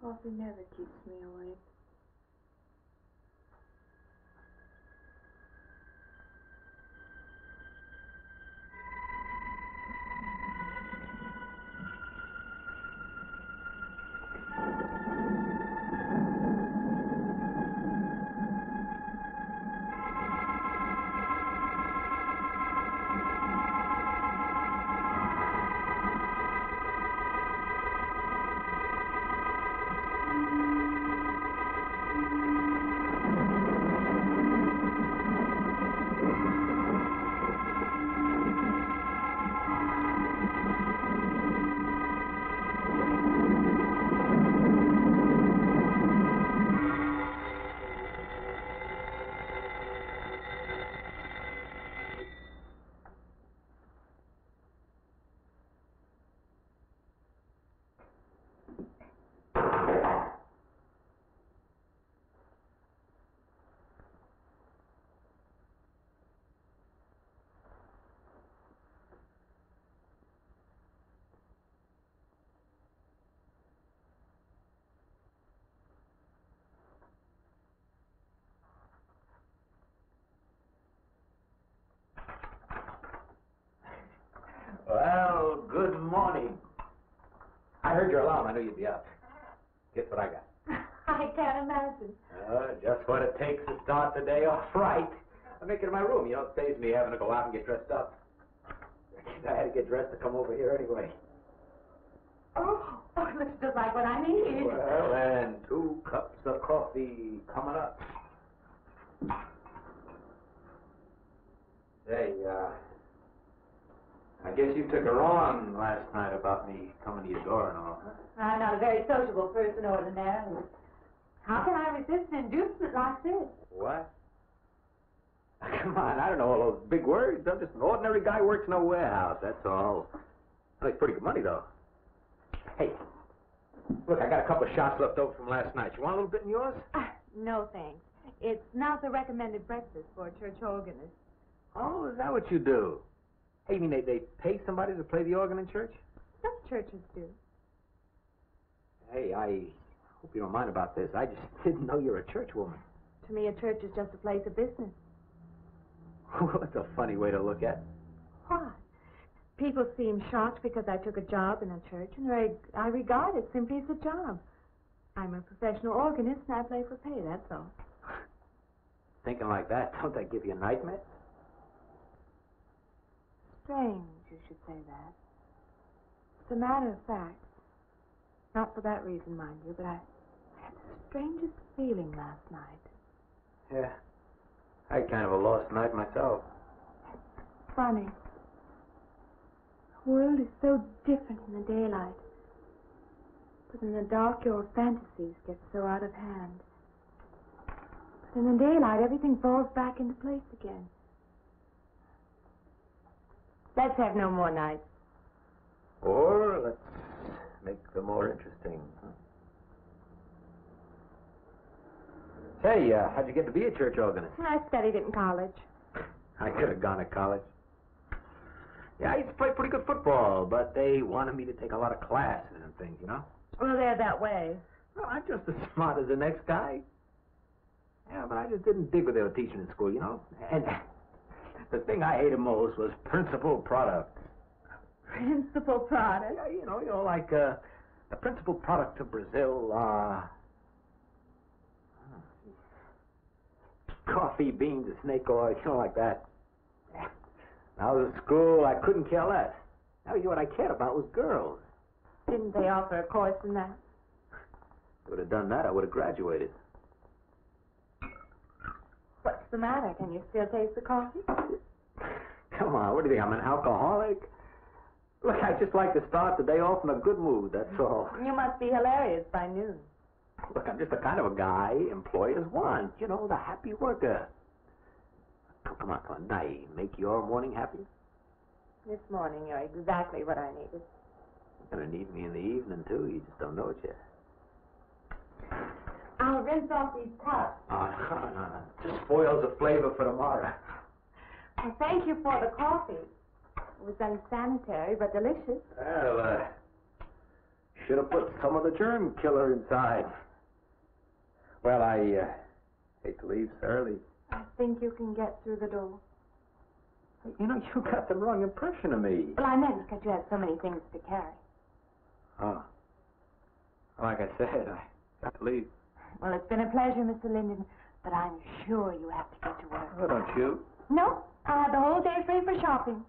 Coffee never keeps me awake. Well, good morning. I heard your alarm. I knew you'd be up. Guess what I got? I can't imagine. Just what it takes to start the day off right. I make it in my room. You know, it saves me having to go out and get dressed up. I had to get dressed to come over here anyway. Oh, it looks just like what I need. Well, and 2 cups of coffee coming up. Say, I guess you took her on last night about me coming to your door and all, huh? I'm not a very sociable person ordinarily. How can I resist an inducement like this? What? Come on, I don't know all those big words. I'm just an ordinary guy who works in a warehouse, that's all. I make pretty good money, though. Hey, look, I got a couple of shots left over from last night. You want a little bit in yours? No, thanks. It's not the recommended breakfast for a church organist. Oh, is that what you do? Hey, you mean they pay somebody to play the organ in church? Some churches do. Hey, I hope you don't mind about this. I just didn't know you're a church woman. To me, a church is just a place of business. Well, that's a funny way to look at it. Why? People seem shocked because I took a job in a church, and I regard it simply as a job. I'm a professional organist, and I play for pay, that's all. Thinking like that, don't that give you nightmares? Strange you should say that. As a matter of fact, not for that reason, mind you, but I had the strangest feeling last night. Yeah, I had kind of a lost night myself. It's funny. The world is so different in the daylight. But in the dark, your fantasies get so out of hand. But in the daylight, everything falls back into place again. Let's have no more nights. Or let's make them more interesting. Say, how'd you get to be a church organist? I studied it in college. I could have gone to college. Yeah, I used to play pretty good football, but they wanted me to take a lot of classes and things, you know? Well, they're that way. Well, I'm just as smart as the next guy. Yeah, but I just didn't dig what they were teaching in school, you know? And the thing I hated most was principal product. Principal product? Yeah, you know, like the principal product of Brazil, coffee, beans, and snake oil, you know, like that. When I was at school, I couldn't care less. Now, you know what I cared about was girls. Didn't they offer a course in that? If I would have done that, I would have graduated. What's the matter? Can you still taste the coffee? Come on, what do you think, I'm an alcoholic? Look, I just like to start the day off in a good mood, that's all. You must be hilarious by noon. Look, I'm just the kind of a guy employers want. You know, the happy worker. Come on. Now, make your morning happy? This morning, you're exactly what I needed. You're going to need me in the evening, too. You just don't know it yet. I'll rinse off these cups. No. Just spoils the flavor for tomorrow. Well, thank you for the coffee. It was unsanitary, but delicious. Well, should have put some of the germ killer inside. Well, I hate to leave so early. I think you can get through the door. You know, you got the wrong impression of me. Well, I meant because you have so many things to carry. Oh. Like I said, I got to leave. Well, it's been a pleasure, Mr. Linden, but I'm sure you have to get to work. Oh, don't you? No, I have the whole day free for shopping.